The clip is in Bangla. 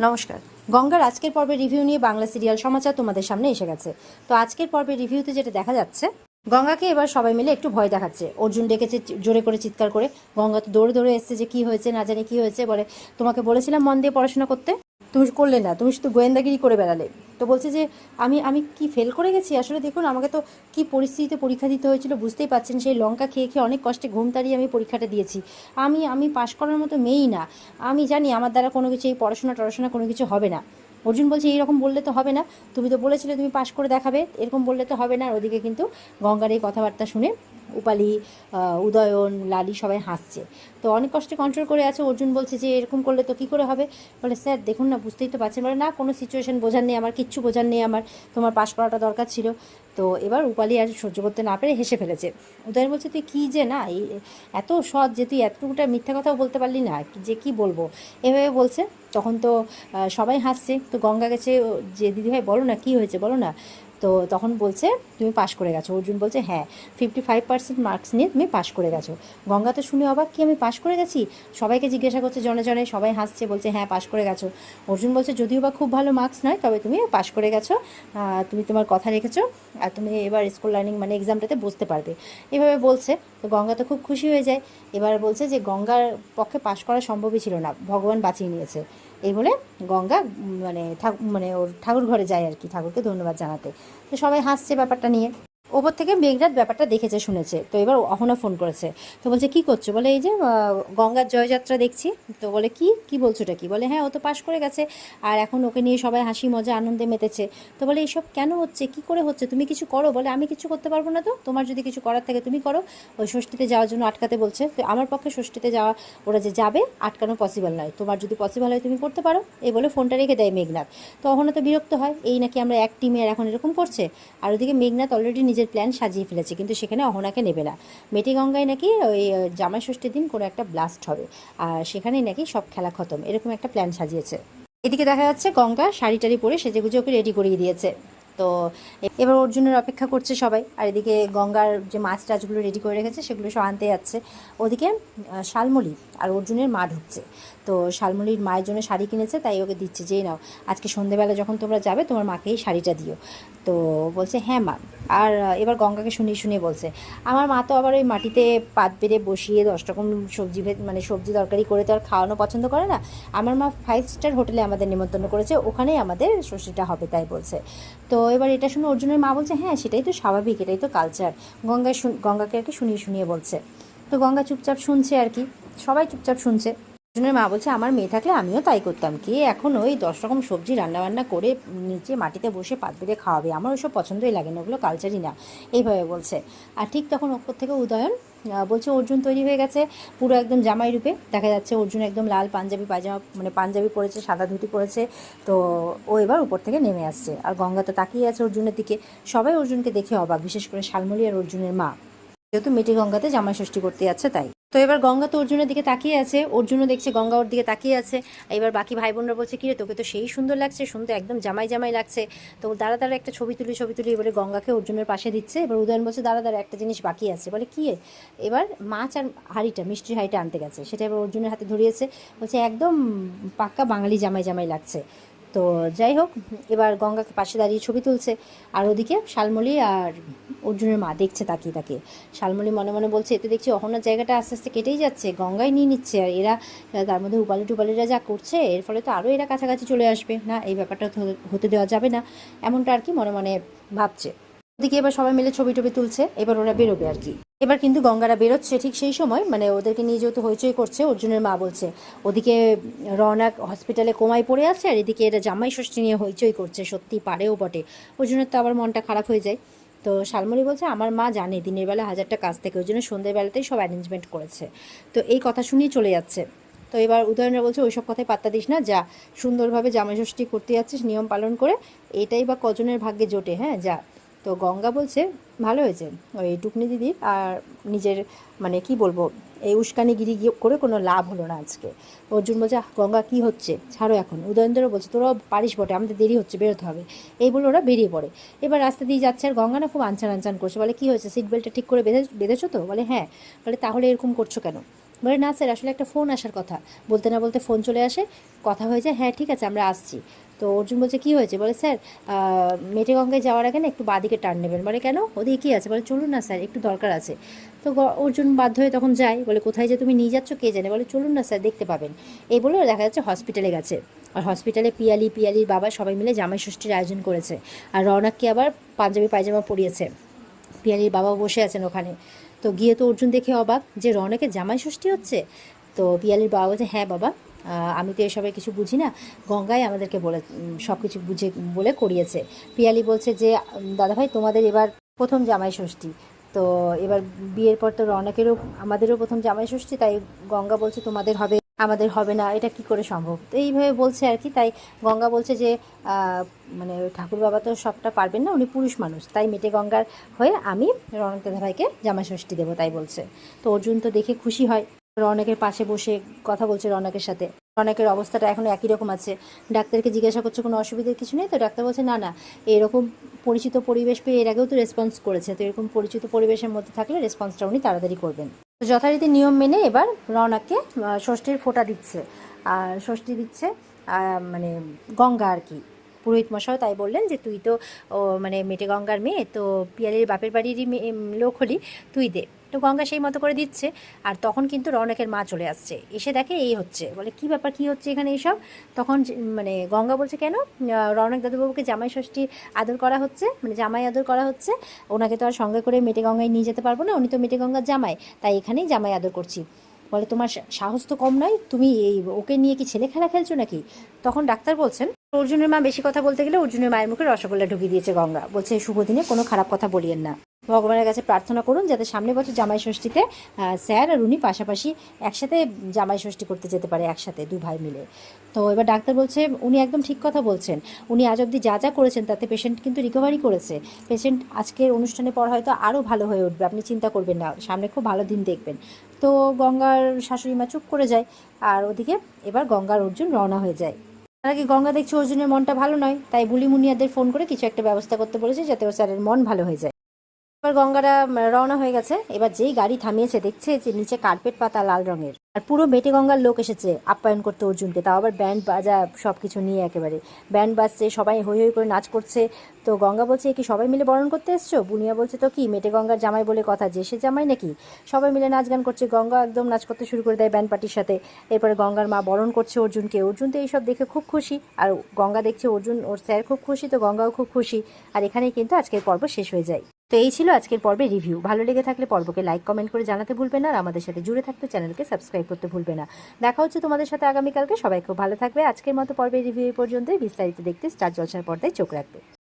নমস্কার। গঙ্গার আজকের পর্বের রিভিউ নিয়ে বাংলা সিরিয়াল সমাচার তোমাদের সামনে এসে গেছে। তো আজকের পর্বের রিভিউতে যেটা দেখা যাচ্ছে, গঙ্গাকে এবার সবাই মিলে একটু ভয় দেখাচ্ছে। অর্জুন ডেকেছে জোরে করে চিৎকার করে। গঙ্গা তো দৌড়ে দৌড়ে এসছে যে কি হয়েছে না জানি কি হয়েছে, বলে তোমাকে বলেছিলাম মন দিয়ে পড়াশোনা করতে, তুমি করলে না, তুমি শুধু গোয়েন্দাগিরি করে বেড়ালে। তো বলছে যে আমি আমি কি ফেল করে গেছি? আসলে দেখুন, আমাকে তো কি পরিস্থিতিতে পরীক্ষা দিতে হয়েছিল বুঝতেই পারছেন। সেই লঙ্কা খেয়ে খেয়ে অনেক কষ্টে ঘুম তাড়িয়ে আমি পরীক্ষাটা দিয়েছি। আমি আমি পাশ করার মতো মেয়েই না। আমি জানি আমার দ্বারা কোনো কিছু, এই পড়াশোনা কোনো কিছু হবে না। অর্জুন বলছে এইরকম বললে তো হবে না, তুমি তো বলেছিলে তুমি পাশ করে দেখাবে, এরকম বললে তো হবে না। আর ওদিকে কিন্তু গঙ্গার এই কথাবার্তা শুনে উপালি, উদয়ন, লালি সবাই হাসছে। তো অনেক কষ্টে কন্ট্রোল করে আছে। অর্জুন বলছে যে এরকম করলে তো কী করে হবে? বলে স্যার দেখুন না, বুঝতেই তো পারছেন। বলে না, কোনো সিচুয়েশন বোঝার নেই আমার, কিচ্ছু বোঝার নেই আমার, তোমার পাশ করাটা দরকার ছিল। তো এবার উপালি আর সহ্য করতে না পেরে হেসে ফেলেছে। উদয়ন বলছে তুই কী যে না, এই এত সৎ যে তুই এতটুকুটা মিথ্যা কথাও বলতে পারলি না, যে কি বলবো এভাবে বলছে। তখন তো সবাই হাসছে। তো গঙ্গা গেছে যে দিদিভাই বলো না কী হয়েছে বলো না। তো তখন বলছে তুমি পাশ করে গেছো। অর্জুন বলছে হ্যাঁ, 55% মার্কস নিয়ে তুমি পাশ করে গেছো। গঙ্গা তো শুনে অবাক, কি আমি পাশ করে গেছি? সবাইকে জিজ্ঞাসা করছে জনে জনে, সবাই হাসছে, বলছে হ্যাঁ পাশ করে গেছো। অর্জুন বলছে যদিও বা খুব ভালো মার্কস নয়, তবে তুমি পাশ করে গেছো, তুমি তোমার কথা রেখেছো, আর তুমি এবার স্কুল লার্নিং মানে এক্সামটাতে বসতে পারবে, এভাবে বলছে। তো গঙ্গা তো খুব খুশি হয়ে যায়। এবার বলছে যে গঙ্গার পক্ষে পাশ করা সম্ভবই ছিল না, ভগবান বাঁচিয়ে নিয়েছে। এই বলে গঙ্গা মানে ওর ঠাকুর ঘরে যায় আর কি, ঠাকুরকে ধন্যবাদ জানাতে। তো সবাই হাসছে ব্যাপারটা নিয়ে। ওপর থেকে মেঘরাত ব্যাপারটা দেখেছে শুনেছে। তো এবার অহনা ফোন করেছে। তো বলছে কী করছো? বলে এই যে গঙ্গার জয়যাত্রা দেখছি। তো বলে কি কি বলছো এটা কি? বলে হ্যাঁ, ও তো পাশ করে গেছে, আর এখন ওকে নিয়ে সবাই হাসি মজা আনন্দে মেতেছে। তো বলে এইসব কেন হচ্ছে, কি করে হচ্ছে, তুমি কিছু করো। বলে আমি কিছু করতে পারবো না, তো তোমার যদি কিছু করার থাকে তুমি করো। ওই ষষ্ঠীতে যাওয়ার জন্য আটকাতে বলছে। তো আমার পক্ষে ষষ্ঠীতে যাওয়া, ওরা যে যাবে আটকানো পসিবল নয়, তোমার যদি পসিবল হয় তুমি করতে পারো। এই বলে ফোনটা রেখে দেয় মেঘনাথ। তো অহনা তো বিরক্ত হয়, এই নাকি আমরা এক টিমে আর এখন এরকম করছে। আর ওদিকে মেঘনাথ অলরেডি নিজের প্ল্যান সাজিয়ে ফেলেছে, কিন্তু সেখানে অহনাকে নেবে না। মেটিগঙ্গায় নাকি ওই জামাই ষষ্ঠীর দিন কোনো একটা ব্লাস্ট হবে, আর সেখানেই নাকি সব খেলা খতম, এরকম একটা প্ল্যান সাজিয়েছে। এদিকে দেখা যাচ্ছে গঙ্গা শাড়ি টাড়ি পরে সেজেগুজে ওকে রেডি করিয়ে দিয়েছে। তো এবার অর্জুনের অপেক্ষা করছে সবাই, আর এদিকে গঙ্গার যে মাছ টাছগুলো রেডি করে রেখেছে সেগুলো সব আনতে যাচ্ছে। ওদিকে শালমলি আর অর্জুনের মা ঢুকছে। তো শালমলির মায়ের জন্য শাড়ি কিনেছে, তাই ওকে দিচ্ছে, যেই নাও আজকে সন্ধেবেলা যখন তোমরা যাবে তোমার মাকে এই শাড়িটা দিও। তো বলছে হ্যাঁ মা। আর এবার গঙ্গাকে শুনিয়ে শুনিয়ে বলছে আমার মা তো আবার ওই মাটিতে পাত বেড়ে বসিয়ে 10 রকম সবজি মানে সবজি তরকারি করে তো আর খাওয়ানো পছন্দ করে না। আমার মা 5 স্টার হোটেলে আমাদের নিমন্ত্রণ করেছে, ওখানেই আমাদের ষষ্ঠীটা হবে, তাই বলছে। তো এবার এটা শুনে অর্জুনের মা বলছে হ্যাঁ সেটাই তো স্বাভাবিক, এটাই তো কালচার। গঙ্গাকে আর কি শুনিয়ে শুনিয়ে বলছে। তো গঙ্গা চুপচাপ শুনছে আর কি, সবাই চুপচাপ শুনছে। অর্জুনের মা বলছে আমার মেয়ে থাকলে আমিও তাই করতাম, কি এখন ওই 10 রকম সবজি রান্নাবান্না করে নিচে মাটিতে বসে পাত বেঁধে খাওয়াবে, আমার ওইসব পছন্দই লাগে না, ওগুলো কালচারই না, এইভাবে বলছে। আর ঠিক তখন ওপর থেকে উদয়ন বলছে অর্জুন তৈরি হয়ে গেছে পুরো একদম জামাই রূপে। দেখা যাচ্ছে অর্জুন একদম লাল পাঞ্জাবি পায়জামা মানে পাঞ্জাবি পরেছে, সাদা ধুতি পরেছে। তো ও এবার উপর থেকে নেমে আসছে, আর গঙ্গা তো তাকিয়ে আছে অর্জুনের দিকে। সবাই অর্জুনকে দেখে অবাক, বিশেষ করে শালমলি আর অর্জুনের মা, যেহেতু মেটি গঙ্গাতে জামাই ষষ্ঠী করতে যাচ্ছে তাই। তো এবার গঙ্গা তো অর্জুনের দিকে তাকিয়ে আছে, অর্জুনও দেখছে গঙ্গা ওর দিকে তাকিয়ে আছে। এবার বাকি ভাই বোনরা বলছে কিরে তোকে তো সেই সুন্দর লাগছে, শুনতে একদম জামাই জামাই লাগছে। তো দাঁড়া দাঁড়া একটা ছবি তুলি বলে গঙ্গাকে অর্জুনের পাশে দিচ্ছে। এবার উদয়ন বলছে দাঁড়া দাঁড়া একটা জিনিস বাকি আছে। বলে কি? এবার মাছ আর হাঁড়িটা, মিষ্টির হাঁড়িটা আনতে গেছে, সেটা এবার অর্জুনের হাতে ধরিয়েছে। বলছে একদম পাক্কা বাঙালি জামাই জামাই লাগছে। তো যাই হোক, এবার গঙ্গাকে পাশে দাঁড়িয়ে ছবি তুলছে। আর ওদিকে শালমলি আর অর্জুনের মা দেখছে তাকিয়ে তাকিয়ে। শালমলি মনে মনে বলছে এতে দেখছি অহনার জায়গাটা আস্তে আস্তে কেটেই যাচ্ছে, গঙ্গায় নিয়ে নিচ্ছে, আর এরা তার মধ্যে উপালি টুপালিরা যা করছে এর ফলে তো আরও এরা কাছাকাছি চলে আসবে না, এই ব্যাপারটা হতে দেওয়া যাবে না, এমনটা আর কি মনে মনে ভাবছে। ওদিকে এবার সবাই মিলে ছবি টবি তুলছে, এবার ওরা বেরোবে আর কি। এবার কিন্তু গঙ্গারা বেরোচ্ছে ঠিক সেই সময়, মানে ওদেরকে নিয়ে যেহেতু হইচই করছে, অর্জুনের মা বলছে ওদিকে রওনাক হসপিটালে কোমায় পড়ে আছে, আর এদিকে এরা জামাই ষষ্ঠী নিয়ে হইচই করছে, সত্যি পারেও বটে। অর্জুনের তো আবার মনটা খারাপ হয়ে যায়। তো শালমলি বলছে আমার মা জানে দিনের বেলা 1000টা কাজ থেকে, ওই জন্য সন্ধ্যেবেলাতেই সব অ্যারেঞ্জমেন্ট করেছে। তো এই কথা শুনেই চলে যাচ্ছে। তো এবার উদয়নরা বলছে ওইসব কথায় পাত্তা দিস না, যা সুন্দরভাবে জামাই ষষ্ঠী করতে যাচ্ছিস নিয়ম পালন করে, এটাই বা কজনের ভাগ্যে জোটে, হ্যাঁ যা। তো গঙ্গা বলছে ভালো হয়েছে, ওই টুকনি দিদির আর নিজের মানে কি বলবো, এই উস্কানিগিরি করে কোনো লাভ হলো না আজকে। অর্জুন বলছে গঙ্গা কি হচ্ছে ছাড়ো এখন। উদয়নদেরও বলছে তোরাও পারিস বটে, আমাদের দেরি হচ্ছে, বেরোতে হবে। এই বলে ওরা বেরিয়ে পড়ে। এবার রাস্তা দিয়ে যাচ্ছে, আর গঙ্গা না খুব আনচান আনচান করছে। বলে কি হয়েছে, সিট বেল্টটা ঠিক করে বেঁধেছো তো? বলে হ্যাঁ। বলে তাহলে এরকম করছো কেন? বলে না স্যার আসলে একটা ফোন আসার কথা। বলতে না বলতে ফোন চলে আসে, কথা হয়ে যায়, হ্যাঁ ঠিক আছে আমরা আসছি। তো অর্জুন বলছে কী হয়েছে? বলে স্যার মেটেগঙ্গায় যাওয়ার আগে না একটু বাঁদিকে টার্ন নেবেন। বলে কেন, ওদিকে কী আছে? বলে চলুন না স্যার একটু দরকার আছে। তো অর্জুন বাধ্য হয়ে তখন যায়। বলে কোথায় যে তুমি নিয়ে যাচ্ছ কে জানে। বলে চলুন না স্যার দেখতে পাবেন। এই বলে দেখা যাচ্ছে হসপিটালে গেছে। আর হসপিটালে পিয়ালির বাবা সবাই মিলে জামাই ষষ্ঠীর আয়োজন করেছে। আর রওনাককে আবার পাঞ্জাবি পায়জামা পরিয়েছে। পিয়ালির বাবা বসে আছেন ওখানে। তো গিয়ে তো অর্জুন দেখে অবাক যে রওনাকের জামাই ষষ্ঠী হচ্ছে। তো পিয়ালির বাবা বলছে হ্যাঁ বাবা, আমি তো এসবের কিছু বুঝি না, গঙ্গাই আমাদেরকে বলে সব কিছু বুঝে বলে করিয়েছে। পিয়ালি বলছে যে দাদাভাই তোমাদের এবার প্রথম জামাই ষষ্ঠী, তো এবার বিয়ের পর তো রওনাকেরও আমাদেরও প্রথম জামাই ষষ্ঠী, তাই গঙ্গা বলছে তোমাদের হবে আমাদের হবে না, এটা কি করে সম্ভব। তো এইভাবে বলছে আর কি। তাই গঙ্গা বলছে যে মানে ঠাকুর বাবা তো সবটা পারবেন না, উনি পুরুষ মানুষ, তাই মেটে গঙ্গার হয়ে আমি রওনক দাদাভাইকে জামাই ষষ্ঠী দেবো, তাই বলছে। তো অর্জুন তো দেখে খুশি হয়, রওনকের পাশে বসে কথা বলছে রওনকের সাথে। রওনকের অবস্থাটা এখনও একই রকম আছে। ডাক্তারকে জিজ্ঞাসা করছে কোনো অসুবিধার কিছু নেই তো? ডাক্তার বলছে না না, এরকম পরিচিত পরিবেশ পেয়ে এর আগেও তো রেসপন্স করেছে, তো এরকম পরিচিত পরিবেশের মধ্যে থাকলে রেসপন্সটা উনি তাড়াতাড়ি করবেন। তো যথারীতি নিয়ম মেনে এবার রওনককে ষষ্ঠীর ফোঁটা দিচ্ছে। আর ষষ্ঠী দিচ্ছে মানে গঙ্গা আর কি। পুরোহিত মশাই তাই বললেন যে তুই তো মানে মেটে গঙ্গার মেয়ে, তো পিয়ালির বাপের বাড়িরই লোক হলি, তুই দে। তো গঙ্গা সেই মতো করে দিচ্ছে। আর তখন কিন্তু রৌনকের মা চলে আসছে, এসে দেখে এই হচ্ছে। বলে কি ব্যাপার, কি হচ্ছে এখানে এইসব? তখন মানে গঙ্গা বলছে কেন, রৌনক দাদুবাবুকে জামাই ষষ্ঠী আদর করা হচ্ছে, মানে জামাই আদর করা হচ্ছে। ওনাকে তো আর সঙ্গে করে মেটে গঙ্গায় নিয়ে যেতে পারবো না, উনি তো মেটে গঙ্গার জামাই, তাই এখানেই জামাই আদর করছি। বলে তোমার সাহস তো কম নয়, তুমি এই ওকে নিয়ে কি ছেলে খেলা খেলছো নাকি? তখন ডাক্তার বলছেন অর্জুনের মা বেশি কথা বলতে গেলে অর্জুনের মায়ের মুখে রসগোল্লা ঢুকিয়ে দিয়েছে গঙ্গা। বলছে শুভ দিনে কোনো খারাপ কথা বলিয়েন না, ভগবানের কাছে প্রার্থনা করুন যাতে সামনের বছর জামাই ষষ্ঠীতে স্যার আর উনি পাশাপাশি একসাথে জামাই ষষ্ঠী করতে যেতে পারে, একসাথে দু ভাই মিলে। তো এবার ডাক্তার বলছে উনি একদম ঠিক কথা বলছেন, উনি আজ অবধি যা যা করেছেন তাতে পেশেন্ট কিন্তু রিকভারি করেছে। পেশেন্ট আজকের অনুষ্ঠানের পর হয়তো আরও ভালো হয়ে উঠবে, আপনি চিন্তা করবেন না, সামনে খুব ভালো দিন দেখবেন। তো গঙ্গার শাশুড়ি মা চুপ করে যায়। আর ওদিকে এবার গঙ্গার অর্জুন রওনা হয়ে যায়। তার আগে গঙ্গা দেখছে অর্জুনের মনটা ভালো নয়, তাই বুলি মুনিয়াদের ফোন করে কিছু একটা ব্যবস্থা করতে বলেছে যাতে ওর স্যারের মন ভালো হয়ে যায়। এবার গঙ্গারা রওনা হয়ে গেছে। এবার যেই গাড়ি থামিয়েছে দেখছে যে নিচে কার্পেট পাতা লাল রঙের, আর পুরো মেটে গঙ্গার লোক এসেছে আপ্যায়ন করতে অর্জুনকে, তাও আবার ব্যান্ড বাজা সব কিছু নিয়ে, একেবারে ব্যান্ড বাজছে, সবাই হই হই করে নাচ করছে। তো গঙ্গা বলছে কি সবাই মিলে বরণ করতে এসছো? বুনিয়া বলছে তো কি মেটে গঙ্গার জামাই বলে কথা, যে সে জামাই নাকি? সবাই মিলে নাচ গান করছে, গঙ্গা একদম নাচ করতে শুরু করে দেয় ব্যান্ড পার্টির সাথে। এরপরে গঙ্গার মা বরণ করছে অর্জুনকে। অর্জুন তো এইসব দেখে খুব খুশি, আর গঙ্গা দেখছে অর্জুন ওর স্যার খুব খুশি, তো গঙ্গাও খুব খুশি। আর এখানেই কিন্তু আজকের পর্ব শেষ হয়ে যায়। তো এই ছিল আজকের পর্বের রিভিউ। ভালো লেগে থাকলে পর্বকে লাইক কমেন্ট করে জানাতে ভুলবে না, আর আমাদের সাথে জুড়ে থাকতে চ্যানেলকে সাবস্ক্রাইব করতে ভুলবে না। দেখা হচ্ছে তোমাদের সাথে আগামীকালকে। সবাই খুব ভালো থাকবে। আজকের মতো পর্বের রিভিউ এই পর্যন্তই। বিস্তারিত দেখতে স্টার জলসার পর্দায় চোখ রাখবে।